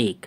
1,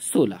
16।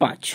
5,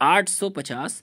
850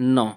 9,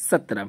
17,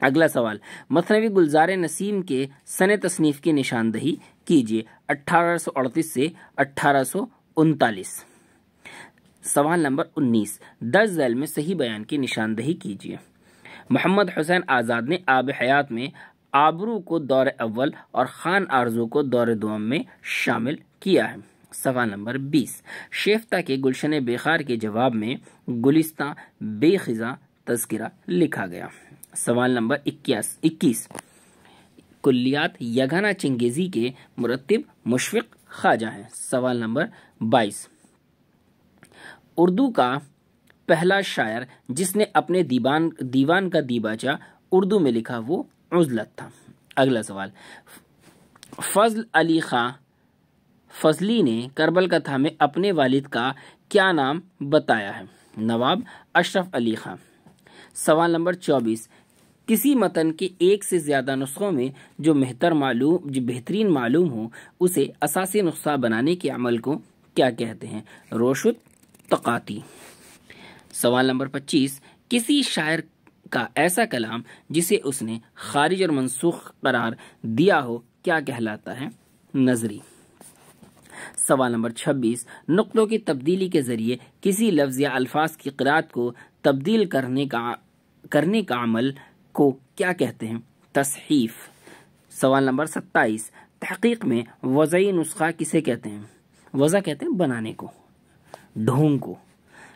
اگلا سوال، مثنوی گلزار نسیم کے سن تصنیف کی نشاندہی کیجیے 1838 سے 1839۔ سوال نمبر 19، درج ذیل میں صحیح بیان کی نشاندہی کیجیے۔ محمد حسین آزاد نے آب حیات میں آبرو کو دور اول اور خان آرزو کو دور دوم میں شامل کیا ہے۔ سوال نمبر 20، شیفتہ کے گلشن بیخار کے جواب میں گلستاں بے خزاں تذکرہ لکھا گیا۔ سوال نمبر 21، کلیات یگانہ چنگیزی کے مرتب مشفق خواجہ ہیں۔ سوال نمبر 22، اردو کا پہلا شاعر جس نے اپنے دیوان کا دیباچہ اردو میں لکھا وہ عزلت تھا۔ اگلا سوال، فضل علی خاں فضلی نے کربل کا تھا میں اپنے والد کا کیا نام بتایا ہے؟ نواب اشرف علی خاں۔ سوال نمبر 24، کسی متن کے ایک سے زیادہ نسخوں میں جو بہترین معلوم ہو اسے اساسی نسخہ بنانے کے عمل کو کیا کہتے ہیں؟ روشد تقاطی۔ سوال نمبر 25، کسی شاعر کا ایسا کلام جسے اس نے خارج اور منسوخ قرار دیا ہو کیا کہلاتا ہے؟ نظری۔ سوال نمبر 26، نقطوں کی تبدیلی کے ذریعے کسی لفظ یا الفاظ کی قرات کو تبدیل کرنے کا عمل کو کیا کہتے ہیں؟ تصحیف۔ سوال نمبر 27، تحقیق میں وضعی نسخہ کسے کہتے ہیں؟ وضع کہتے ہیں بنانے کو، ڈھونگ کو،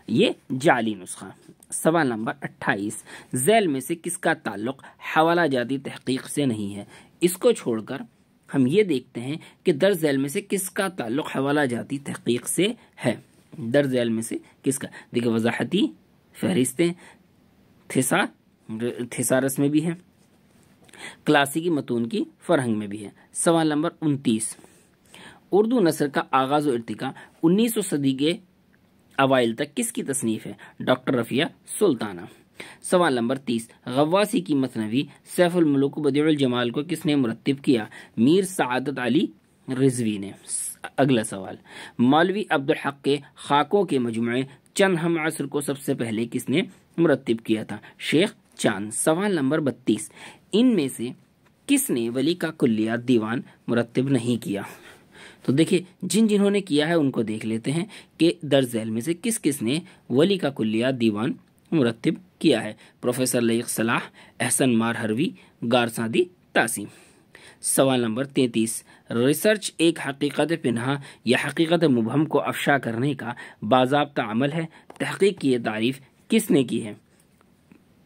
یہ جعلی نسخہ۔ سوال نمبر 28، ذیل میں سے کس کا تعلق حوالہ جاتی تحقیق سے نہیں ہے؟ اس کو چھوڑ کر ہم یہ دیکھتے ہیں کہ درج ذیل میں سے کس کا تعلق حوالہ جاتی تحقیق سے ہے۔ درج ذیل میں سے کس کا؟ دیکھیں، وضاحتی فہرستیں تھیسارس میں بھی ہے، کلاسیکی متون کی فرہنگ میں بھی ہے۔ سوال نمبر 29، اردو نثر کا آغاز و ارتقاء 19 صدی کے اوائل تک کس کی تصنیف ہے؟ ڈاکٹر رفیہ سلطانہ۔ سوال نمبر 30، غواصی کی مثنوی سیف الملوک بدیع الجمال کو کس نے مرتب کیا؟ میر سعادت علی رضوی نے۔ اگلا سوال، مولوی عبدالحق کے خاکوں کے مجموعے چند ہم عصر کو سب سے پہلے کس نے مرتب کیا تھا؟ شیخ چاند۔ سوال نمبر 32، ان میں سے کس نے ولی کا کلیات دیوان مرتب نہیں کیا؟ تو دیکھیں، جنہوں نے کیا ہے ان کو دیکھ لیتے ہیں کہ درج ذیل میں سے کس نے ولی کا کلیات دیوان مرتب کیا ہے؟ پروفیسر لائق صلاح، احسن مار ہروی، گارساندی تاسیم۔ سوال نمبر 33، ریسرچ ایک حقیقت پنہا یا حقیقت مبہم کو افشا کرنے کا باضابطہ عمل ہے۔ تحقیق کی یہ تعریف کس نے کی ہے؟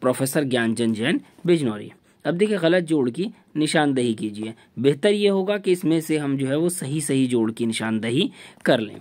پروفیسر گیان چند جین بجنوری۔ اب دیکھیں، غلط جوڑ کی نشاندہی کیجیے۔ بہتر یہ ہوگا کہ اس میں سے ہم وہ صحیح جوڑ کی نشاندہی کر لیں۔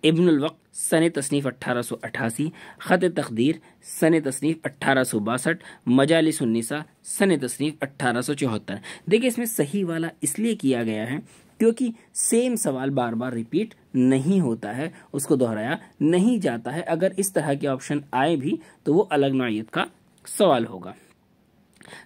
ابن الوقت سن تصنیف 1888، خط تقدیر سن تصنیف 1862، مجالس النساء سن تصنیف 1874۔ دیکھیں، اس میں صحیح والا اس لیے کیا گیا ہے کیونکہ سیم سوال بار بار ریپیٹ نہیں ہوتا ہے، اس کو دہرایا نہیں جاتا ہے۔ اگر اس طرح کے آپشن آئے بھی تو وہ الگ نوعیت کا سوال ہوگا۔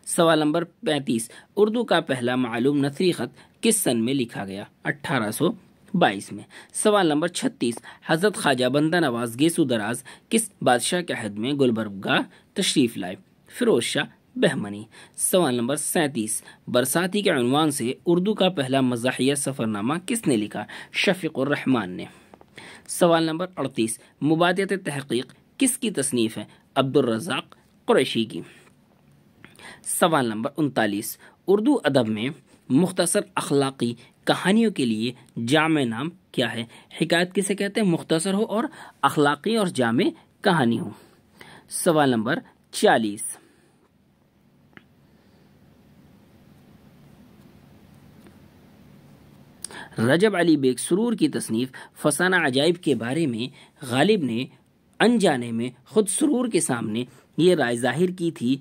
سوال نمبر 35، اردو کا پہلا معلوم نثری خط کس سن میں لکھا گیا؟ 1822 میں۔ سوال نمبر 36، حضرت خواجہ بندہ نواز گیسو دراز کس بادشاہ کے عہد میں گلبرگہ تشریف لائے؟ فیروز شاہ بہمنی۔ سوال نمبر 37، برساتی کے عنوان سے اردو کا پہلا مزاحیہ سفرنامہ کس نے لکھا؟ شفیق الرحمان نے۔ سوال نمبر 38، مبادئت تحقیق کس کی تصنیف ہے؟ عبدالرزاق قریشی کی۔ سوال نمبر 39، اردو ادب میں مختصر اخلاقی کہانیوں کے لیے جامع نام کیا ہے؟ حکایت کسے کہتے ہیں؟ مختصر ہو اور اخلاقی اور جامع کہانی ہو۔ سوال نمبر 40، رجب علی بیگ سرور کی تصنیف فسانہ عجائب کے بارے میں غالب نے انجانے میں خود سرور کے سامنے یہ رائے ظاہر کی تھی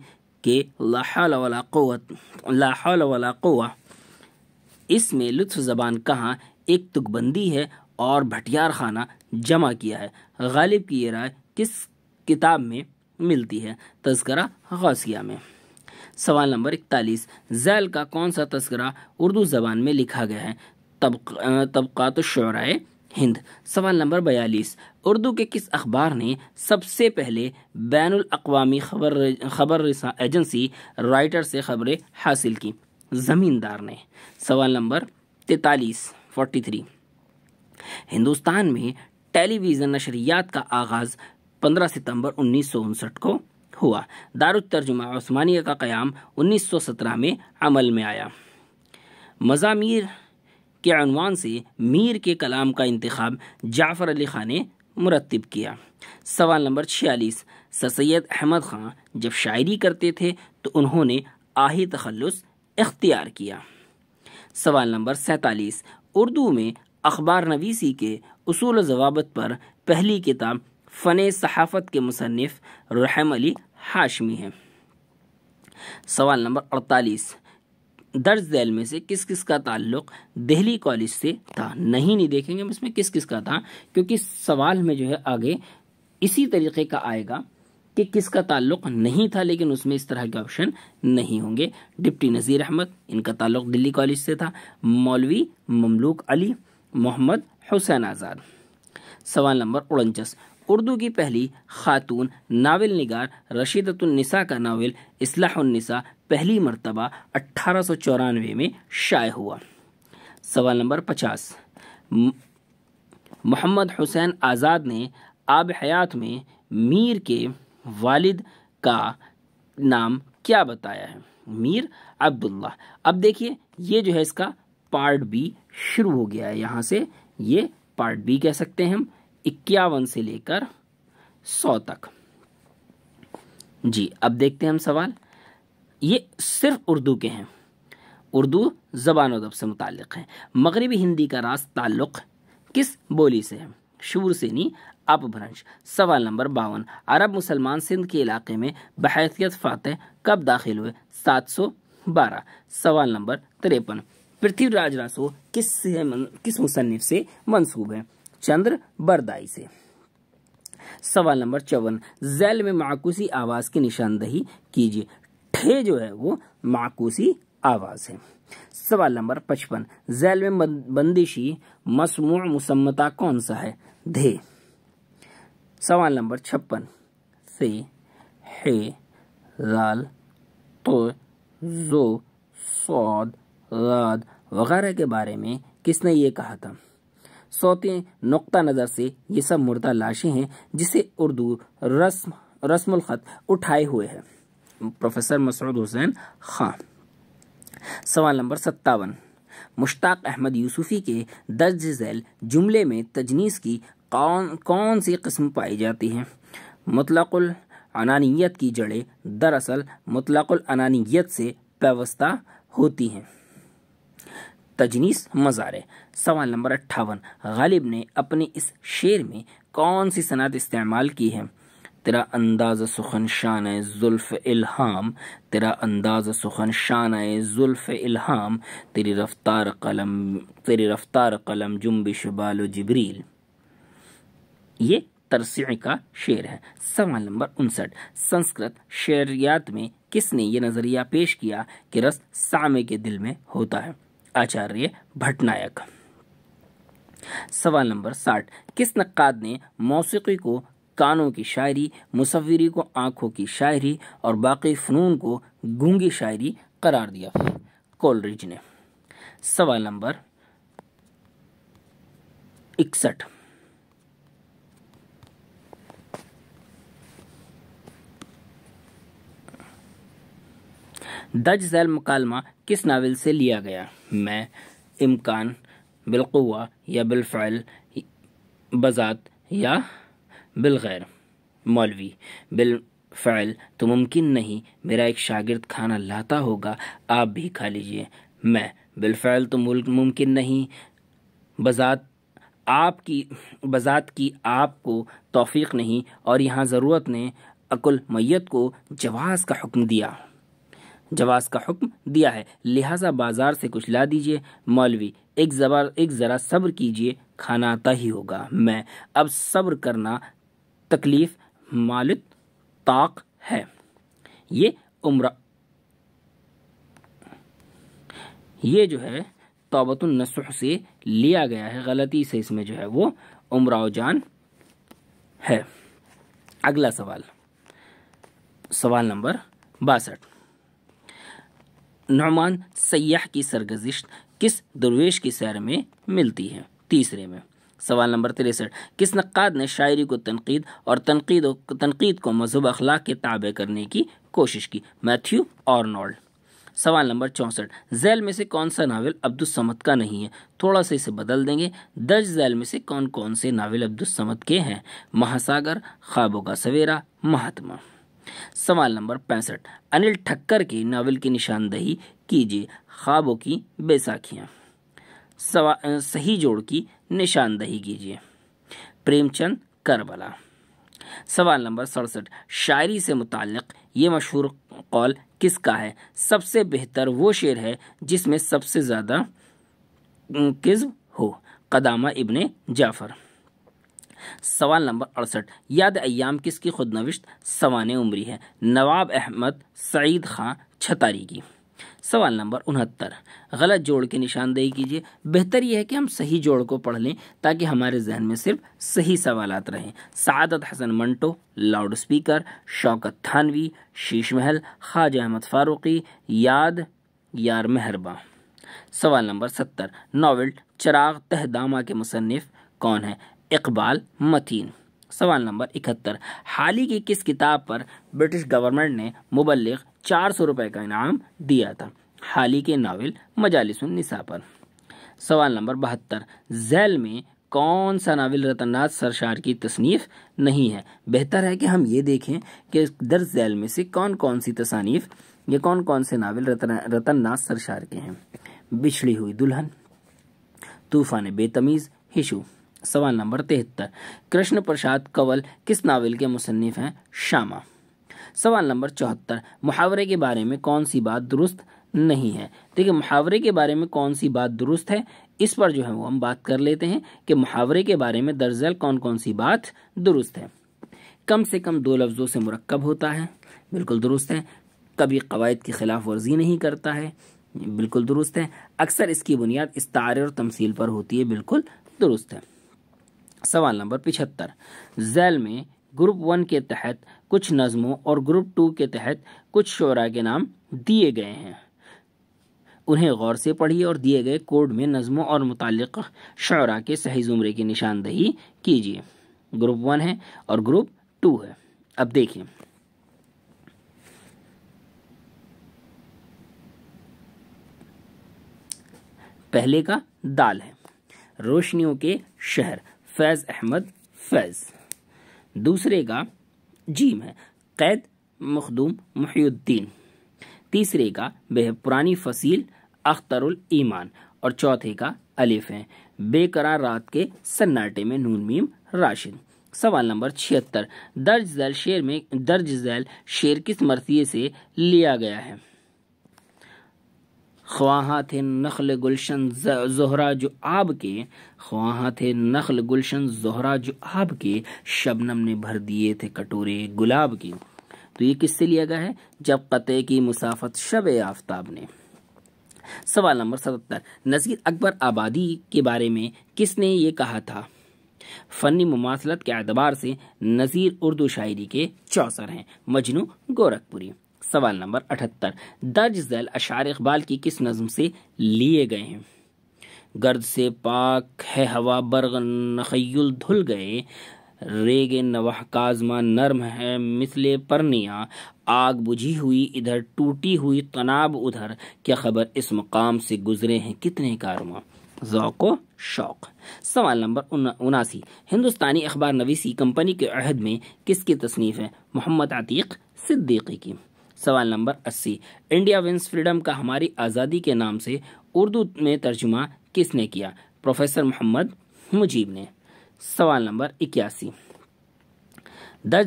کہ لا حول ولا قوہ، اس میں لطف زبان کہاں ایک تک بندی ہے اور بھٹیار خانہ جمع کیا ہے۔ غالب کی یہ رائے کس کتاب میں ملتی ہے؟ تذکرہ غوثیہ میں۔ سوال نمبر 41، ذیل کا کون سا تذکرہ اردو زبان میں لکھا گیا ہے؟ طبقات الشعراء ہند۔ سوال نمبر 42، اردو کے کس اخبار نے سب سے پہلے بین الاقوامی خبر رساں ایجنسی رائٹر سے خبریں حاصل کی؟ زمیندار نے۔ سوال نمبر 43، ہندوستان میں ٹیلی ویژن نشریات کا آغاز 15 ستمبر 1959 کو ہوا۔ دارالترجمہ عثمانیہ کا قیام 1917 میں عمل میں آیا۔ مزامیر کے عنوان سے میر کے کلام کا انتخاب جعفر علی خان نے مرتب کیا۔ سوال نمبر 46، سر سید احمد خان جب شاعری کرتے تھے تو انہوں نے آہی تخلص اختیار کیا۔ سوال نمبر 47، اردو میں اخبار نویسی کے اصول و ضوابط پر پہلی کتاب فن صحافت کے مصنف رحم علی ہاشمی ہیں۔ سوال نمبر 48، درج ذیل میں سے کس کس کا تعلق دہلی کالج سے تھا؟ نہیں دیکھیں گے ہم اس میں کس کس کا تھا، کیونکہ سوال میں جو ہے آگے اسی طریقے کا آئے گا کہ کس کا تعلق نہیں تھا، لیکن اس میں اس طرح کے آپشن نہیں ہوں گے۔ ڈپٹی نذیر احمد، ان کا تعلق دلی کالج سے تھا۔ مولوی مملوک علی، محمد حسین آزاد۔ سوال نمبر 49، اردو کی پہلی خاتون ناول نگار رشیدۃ النساء کا ناول اصلاح النساء پہلی مرتبہ 1894 میں شائع ہوا۔ سوال نمبر 50، محمد حسین آزاد نے آب حیات میں میر کے والد کا نام کیا بتایا ہے؟ میر عبداللہ۔ اب دیکھیے یہ جو ہے اس کا پارٹ بی شروع ہو گیا ہے، یہاں سے یہ پارٹ بی کہہ سکتے ہیں ہم، 51 سے لے کر 100 تک۔ جی اب دیکھتے ہیں ہم سوال، یہ صرف اردو کے ہیں، اردو زبان و ادب سے متعلق ہیں۔ مغربی ہندی کا راست تعلق کس بولی سے ہے؟ شور سینی، اپ بھرنش۔ سوال نمبر 52، عرب مسلمان سندھ کے علاقے میں بحیثیت فاتح کب داخل ہوئے؟ 712۔ سوال نمبر 53، پرتھوی راج راسو کس مصنف سے منسوب ہے؟ چندر بردائی سے۔ سوال نمبر 54، ذیل میں معکوسی آواز کی نشاندہی کیجیے۔ ٹھے جو ہے وہ معکوسی آواز ہے۔ سوال نمبر 55، ذیل میں بندشی مسموع مصمتہ کون سا ہے؟ دھے۔ سوال نمبر 56، سے، ہے، رال، تو، زو، صاد، غاد وغیرہ کے بارے میں کس نے یہ کہا تھا؟ صوتی نقطہ نظر سے یہ سب مردہ لاشیں ہیں جسے اردو رسم الخط اٹھائے ہوئے ہے، پروفیسر مسعود حسین خان۔ سوال نمبر 57، مشتاق احمد یوسفی کے درج ذیل جملے میں تجنیس کی کون سی قسم پائی جاتی ہے؟ مطلق العنانیت کی جڑیں دراصل مطلق العنانیت سے پیوستہ ہوتی ہیں۔ تجنیس مضارع۔ سوال نمبر 58، غالب نے اپنے اس شعر میں کون سی صنعت استعمال کی ہے؟ تیرا انداز سخن شانہ زلف الہام، تیرا انداز سخن شانہ زلف الہام، تیری رفتار قلم جنبش بال و جبریل۔ یہ ترسیع کا شعر ہے۔ سوال نمبر 59، سنسکرت شعریات میں کس نے یہ نظریہ پیش کیا کہ رس سامع کے دل میں ہوتا ہے؟ آچاریہ بھٹ نائک۔ سوال نمبر 60، کس نقاد نے موسیقی کو کانوں کی شاعری، مصوری کو آنکھوں کی شاعری اور باقی فنون کو گونگی شاعری قرار دیا؟ کولرج نے۔ سوال نمبر 61، درج ذیل مکالمہ کس ناول سے لیا گیا؟ میں، امکان، بالقوہ یا بالفعل، بذات یا بالغیر؟ مولوی، بالفعل تو ممکن نہیں، میرا ایک شاگرد کھانا لاتا ہوگا، آپ بھی کھا لیجئے۔ میں، بالفعل تو ممکن نہیں، بذات کی آپ کو توفیق نہیں، اور یہاں ضرورت نے عقل میت کو جواز کا حکم دیا ہے، لہٰذا بازار سے کچھ لا دیجئے۔ مولوی، ایک ذرا صبر کیجئے، کھانا آتا ہی ہوگا۔ میں، اب صبر کرنا تکلیف مالت طاق ہے۔ یہ جو ہے توبۃ النصح سے لیا گیا ہے، غلطی سے اس میں جو ہے وہ امراؤ جان ہے۔ اگلا سوال، سوال نمبر 62، نعمان سیاح کی سرگزشت کس درویش کی سیر میں ملتی ہے؟ تیسرے میں۔ سوال نمبر 63، کس نقاد نے شاعری کو تنقید اور تنقید کو مذہب اخلاق کے تابع کرنے کی کوشش کی؟ Matthew Arnold. سوال نمبر 64، ذیل میں سے کون سا ناول عبدالصمد کا نہیں ہے؟ تھوڑا سا اسے بدل دیں گے، درج ذیل میں سے کون کون سے ناول عبدالصمد کے ہیں؟ مہاساگر، خوابوں کا سویرا، مہاتما۔ سوال نمبر 65، انل ٹھکر کے ناول کی نشاندہی کیجیے۔ خوابوں کی بیساکھیاں۔ صحیح جوڑ کی نشاندہی کیجیے۔ پریم چند، کربلا۔ سوال نمبر 67، شاعری سے متعلق یہ مشہور قول کس کا ہے؟ سب سے بہتر وہ شعر ہے جس میں سب سے زیادہ کذب ہو، قدامہ ابن جعفر۔ سوال نمبر 68، یاد ایام کس کی خود نوشت سوانح عمری ہے؟ نواب احمد سعید خاں چھتاری کی۔ سوال نمبر 69، غلط جوڑ کی نشاندہی کیجیے۔ بہتر یہ ہے کہ ہم صحیح جوڑ کو پڑھ لیں تاکہ ہمارے ذہن میں صرف صحیح سوالات رہیں۔ سعادت حسن منٹو، لاؤڈ اسپیکر، شوکت تھانوی، شیش محل، خواجہ احمد فاروقی، یاد یار مہرباں۔ سوال نمبر 70، ناول چراغ تہ دامہ کے مصنف کون ہیں؟ اقبال متین۔ سوال نمبر 71، حال ہی کی کس کتاب پر برٹش گورنمنٹ نے مبلغ 400 روپے کا انعام دیا تھا؟ حال ہی کے ناول مجالس النساء پر۔ سوال نمبر 72، ذیل میں کون سا ناول رتن ناتھ سرشار کی تصنیف نہیں ہے؟ بہتر ہے کہ ہم یہ دیکھیں کہ درج ذیل میں سے کون کون سی تصانیف یا کون کون سے ناول رتن ناتھ سرشار کے ہیں۔ بچھڑی ہوئی دلہن، طوفان بے تمیز، ہشو۔ سوال نمبر 73، کرشن پرساد کنول کس ناول کے مصنف ہیں؟ شامہ۔ سوال نمبر 74، محاورے کے بارے میں کون سی بات درست نہیں ہے؟ دیکھیں محاورے کے بارے میں کون سی بات درست ہے، اس پر جو ہے وہ ہم بات کر لیتے ہیں کہ محاورے کے بارے میں درج ذیل کون کون سی بات درست ہے۔ کم سے کم 2 لفظوں سے مرکب ہوتا ہے، بالکل درست ہے۔ کبھی قواعد کی خلاف ورزی نہیں کرتا ہے، بالکل درست ہے۔ اکثر اس کی بنیاد استعارے اور تمثیل پر ہوتی ہے، بالکل درست ہے۔ سوال نمبر 75، ذیل میں گروپ 1 کے تحت کچھ نظموں اور گروپ 2 کے تحت کچھ شعراء کے نام دیے گئے ہیں، انہیں غور سے پڑھیے اور دیے گئے کوڈ میں نظموں اور متعلق شعراء کے صحیح زمرے کی نشاندہی کیجیے۔ گروپ 1 ہے اور گروپ 2 ہے۔ اب دیکھیں، پہلے کا دال ہے، روشنیوں کے شہر، فیض احمد فیض۔ دوسرے کا جیم ہے، قید مخدوم محی الدین۔ تیسرے کا بے پرانی فصیل، اختر الایمان۔ اور چوتھے کا الف ہے، بے قرار رات کے سناٹے میں، نون میم راشد۔ سوال نمبر 76، درج ذیل شعر کس مرثیے سے لیا گیا ہے؟ خواہاں تھے نخل گلشن زہرا جو آب کے، خواہاں تھے نخل گلشن زہرا جو آب کے، شبنم نے بھر دیے تھے کٹورے گلاب کی۔ تو یہ کس سے لیا گیا ہے؟ جب قطع کی مسافت شب آفتاب نے۔ سوال نمبر 77، نذیر اکبر آبادی کے بارے میں کس نے یہ کہا تھا؟ فنی مماثلت کے اعتبار سے نذیر اردو شاعری کے چوسر ہیں، مجنو گورکھپوری۔ سوال نمبر 78، درج ذیل اشعار اقبال کی کس نظم سے لیے گئے ہیں؟ گرد سے پاک ہے ہوا برق نخیل دھل گئے، ریگ نوح کازمہ نرم ہے مثل پرنیا، آگ بجھی ہوئی ادھر ٹوٹی ہوئی طناب ادھر، کیا خبر اس مقام سے گزرے ہیں کتنے کارواں، ذوق و شوق۔ سوال نمبر 79، ہندوستانی اخبار نویسی کمپنی کے عہد میں کس کی تصنیف ہے؟ محمد عتیق صدیقی کی۔ سوال نمبر 80، انڈیا ونس فریڈم کا ہماری آزادی کے نام سے اردو میں ترجمہ کس نے کیا؟ پروفیسر محمد مجیب نے۔ سوال نمبر 81، درج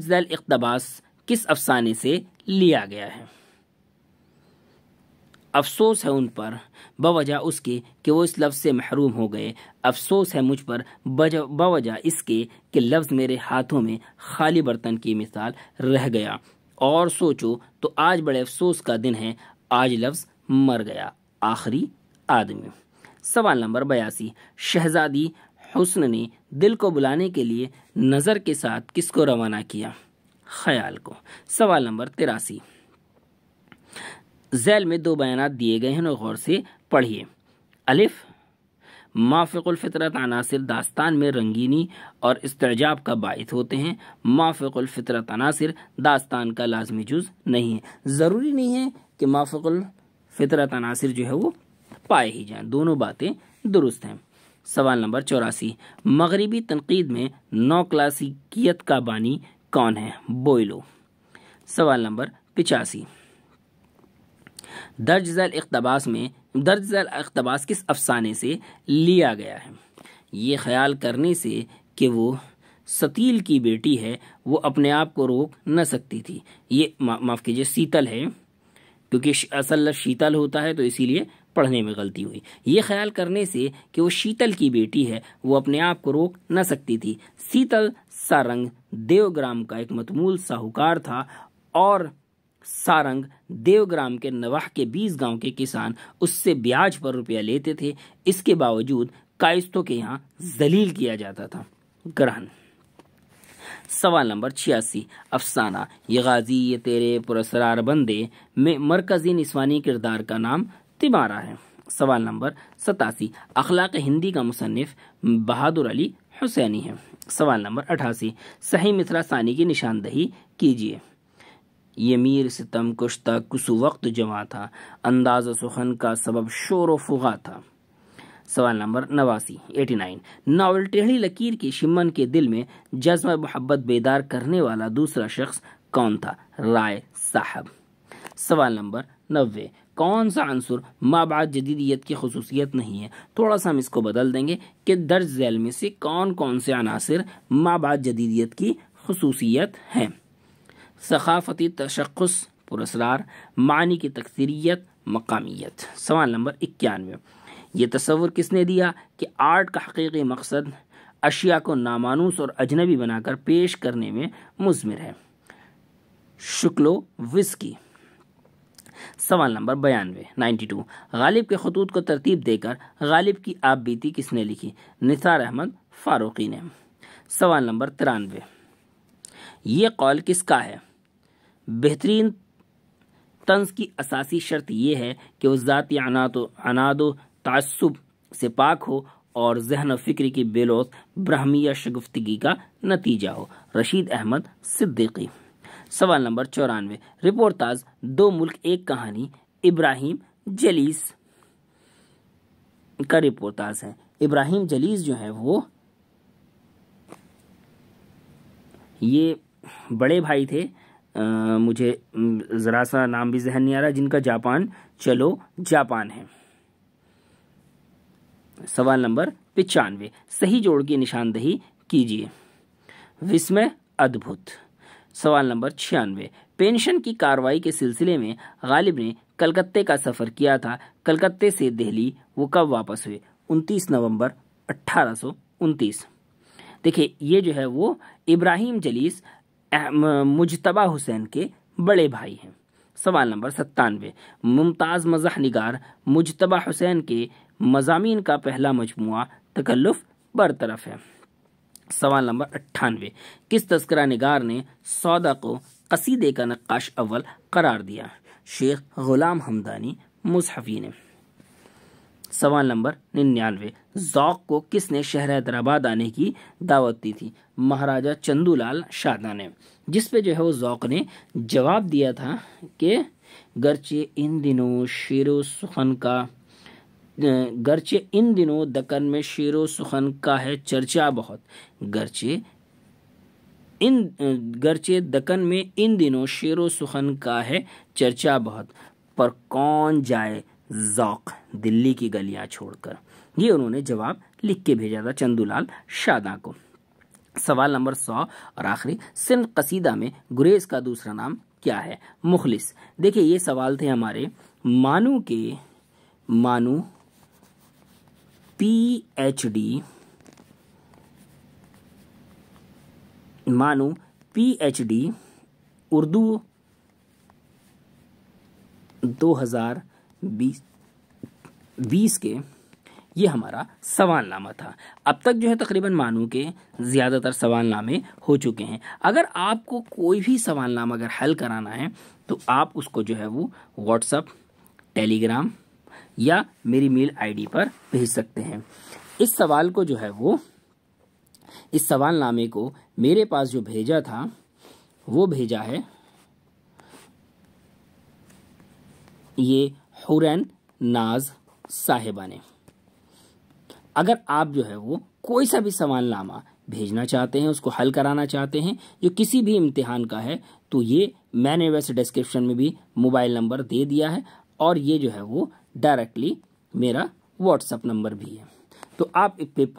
ذیل اقتباس کس افسانے سے لیا گیا ہے؟ افسوس ہے ان پر بوجہ اس کے کہ وہ اس لفظ سے محروم ہو گئے، افسوس ہے مجھ پر بوجہ اس کے کہ لفظ میرے ہاتھوں میں خالی برتن کی مثال رہ گیا، اور سوچو تو آج بڑے افسوس کا دن ہے، آج لفظ مر گیا، آخری آدمی۔ سوال نمبر 82، شہزادی حسن نے دل کو بلانے کے لیے نظر کے ساتھ کس کو روانہ کیا؟ خیال کو۔ سوال نمبر 83، ذیل میں دو بیانات دیے گئے ہیں، انہیں غور سے پڑھیے۔ الف، موافق الفطرت عناصر داستان میں رنگینی اور استعجاب کا باعث ہوتے ہیں۔ موافق الفطرت عناصر داستان کا لازمی جز نہیں ہے۔ ضروری نہیں ہے کہ موافق الفطرت عناصر جو ہے وہ پائے ہی جائیں، دونوں باتیں درست ہیں۔ سوال نمبر 84، مغربی تنقید میں نو کلاسیکیت کا بانی کون ہے؟ بوئلو۔ سوال نمبر 85، درج ذیل اقتباس کس افسانے سے لیا گیا ہے؟ یہ خیال کرنے سے کہ وہ ستیل کی بیٹی ہے، وہ اپنے آپ کو روک نہ سکتی تھی۔ یہ معاف کیجیے، سیتل ہے، کیونکہ اصل لفظ شیتل ہوتا ہے تو اسی لیے پڑھنے میں غلطی ہوئی۔ یہ خیال کرنے سے کہ وہ شیتل کی بیٹی ہے، وہ اپنے آپ کو روک نہ سکتی تھی۔ سیتل سارنگ دیو گرام کا ایک متمول ساہوکار تھا، اور سارنگ دیو گرام کے نواح کے 20 گاؤں کے کسان اس سے بیاج پر روپیہ لیتے تھے۔ اس کے باوجود کائستوں کے یہاں ذلیل کیا جاتا تھا۔ گرہن۔ سوال نمبر 86، افسانہ یہ غازی یہ تیرے پراسرار بندے میں مرکزی نسوانی کردار کا نام تمہارا ہے۔ سوال نمبر 87، اخلاق ہندی کا مصنف بہادر علی حسینی ہے۔ سوال نمبر 88، صحیح مصرع ثانی کی نشاندہی کیجیے۔ یہ میر ستم کشتہ کسو وقت جمع تھا، انداز سخن کا سبب شور و فغا تھا۔ سوال نمبر 89، ناول ٹیڑھی لکیر کی شمن کے دل میں جذبہ محبت بیدار کرنے والا دوسرا شخص کون تھا؟ رائے صاحب۔ سوال نمبر 90، کون سا عنصر مابعد جدیدیت کی خصوصیت نہیں ہے؟ تھوڑا سا ہم اس کو بدل دیں گے کہ درج ذیل میں سے کون کون سے عناصر مابعد جدیدیت کی خصوصیت ہیں؟ ثقافتی تشخص، پراسرار، معنی کی تکثیریت، مقامیت۔ سوال نمبر 91، یہ تصور کس نے دیا کہ آرٹ کا حقیقی مقصد اشیاء کو نامانوس اور اجنبی بنا کر پیش کرنے میں مضمر ہے؟ شکلووسکی۔ سوال نمبر 92، غالب کے خطوط کو ترتیب دے کر غالب کی آپ بیتی کس نے لکھی؟ نثار احمد فاروقی نے۔ سوال نمبر 93، یہ قول کس کا ہے؟ بہترین طنز کی اساسی شرط یہ ہے کہ وہ ذاتی عناد و تعصب سے پاک ہو اور ذہن و فکر کی بے لوث برہمیہ شگفتگی کا نتیجہ ہو۔ رشید احمد صدیقی۔ سوال نمبر 94، رپورتاز دو ملک ایک کہانی ابراہیم جلیس کا رپورتاز ہے۔ ابراہیم جلیس جو ہے وہ یہ بڑے بھائی تھے، مجھے ذرا سا نام بھی ذہن نہیں آ رہا، جن کا جاپان چلو جاپان ہے۔ سوال نمبر 95، صحیح جوڑ کی نشاندہی کیجیے۔ وسمے ادبھت۔ سوال نمبر 96، پینشن کی کارروائی کے سلسلے میں غالب نے کلکتے کا سفر کیا تھا، کلکتے سے دہلی وہ کب واپس ہوئے؟ 29 نومبر 1829۔ دیکھیں یہ جو ہے وہ ابراہیم جلیس مجتبیٰ حسین کے بڑے بھائی ہیں۔ سوال نمبر 97، ممتاز مزاح نگار مجتبیٰ حسین کے مضامین کا پہلا مجموعہ تکلف برطرف ہے۔ سوال نمبر 98، کس تذکرہ نگار نے سودا کو قصیدے کا نقاش اول قرار دیا؟ شیخ غلام حمدانی مصحفی نے۔ سوال نمبر 99، ذوق کو کس نے شہر حیدرآباد آنے کی دعوت دی تھی؟ مہاراجہ چندو لال شاہدہ نے، جس پہ جو ہے وہ ذوق نے جواب دیا تھا کہ گرچہ ان دنوں دکن میں شیر و سخن کا ہے چرچا بہت، گرچہ دکن میں ان دنوں شیر و سخن کا ہے چرچا بہت، پر کون جائے ذوق دلی کی گلیاں چھوڑ کر۔ یہ انہوں نے جواب لکھ کے بھیجا تھا چندو لال شاہدہ کو۔ سوال نمبر 100 اور آخری، سندھ قصیدہ میں گریز کا دوسرا نام کیا ہے؟ مخلص۔ دیکھیں یہ سوال تھے ہمارے مانو کے، مانو پی ایچ ڈی اردو 2020 کے یہ ہمارا سوال نامہ تھا۔ اب تک جو ہے تقریباً مانو کہ زیادہ تر سوال نامے ہو چکے ہیں۔ اگر آپ کو کوئی بھی سوال نامہ اگر حل کرانا ہے تو آپ اس کو جو ہے وہ واٹس ایپ، ٹیلی گرام یا میری میل آئی ڈی پر بھیج سکتے ہیں۔ اس سوال کو جو ہے وہ اس سوال نامے کو میرے پاس جو بھیجا تھا وہ بھیجا ہے یہ حورین ناز صاحبہ نے۔ اگر آپ جو ہے وہ کوئی سا بھی سوال نامہ بھیجنا چاہتے ہیں، اس کو حل کرانا چاہتے ہیں جو کسی بھی امتحان کا ہے، تو یہ میں نے ویسے ڈسکرپشن میں بھی موبائل نمبر دے دیا ہے اور یہ جو ہے وہ ڈائریکٹلی میرا واٹس ایپ نمبر بھی ہے، تو آپ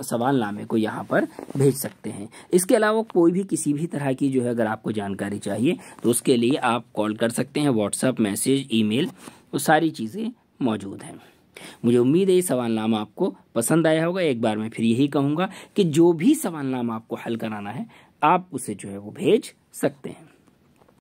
سوال نامے کو یہاں پر بھیج سکتے ہیں۔ اس کے علاوہ کوئی بھی کسی بھی طرح کی جو ہے اگر آپ کو جانکاری چاہیے تو اس کے لیے آپ کال کر سکتے ہیں، واٹس ایپ، میسیج، ای میل، وہ ساری چیزیں موجود ہیں۔ مجھے امید ہے یہ سوال نامہ آپ کو پسند آیا ہوگا۔ ایک بار میں پھر یہی کہوں گا کہ جو بھی سوال نامہ آپ کو حل کرانا ہے آپ اسے جو ہے وہ بھیج سکتے ہیں۔